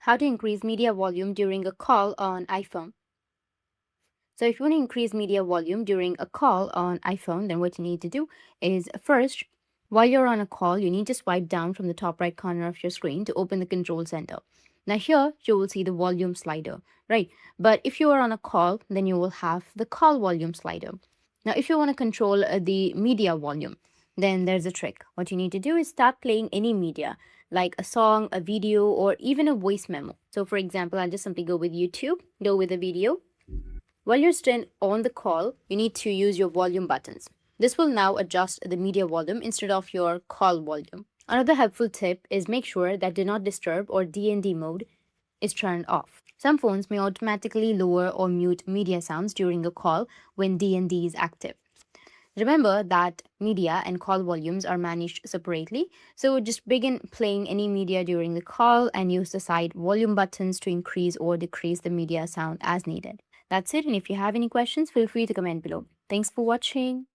How to increase media volume during a call on iPhone. So if you want to increase media volume during a call on iPhone, then what you need to do is first, while you're on a call, you need to swipe down from the top right corner of your screen to open the control center. Now here you will see the volume slider, right? But if you are on a call, then you will have the call volume slider. Now if you want to control the media volume, then there's a trick. What you need to do is start playing any media, like a song, a video, or even a voice memo. So for example, I'll just simply go with YouTube, go with a video. While you're still on the call, you need to use your volume buttons. This will now adjust the media volume instead of your call volume. Another helpful tip is make sure that do not disturb or DND mode is turned off. Some phones may automatically lower or mute media sounds during a call when DND is active. Remember that media and call volumes are managed separately, so just begin playing any media during the call and use the side volume buttons to increase or decrease the media sound as needed. That's it, and if you have any questions, feel free to comment below. Thanks for watching.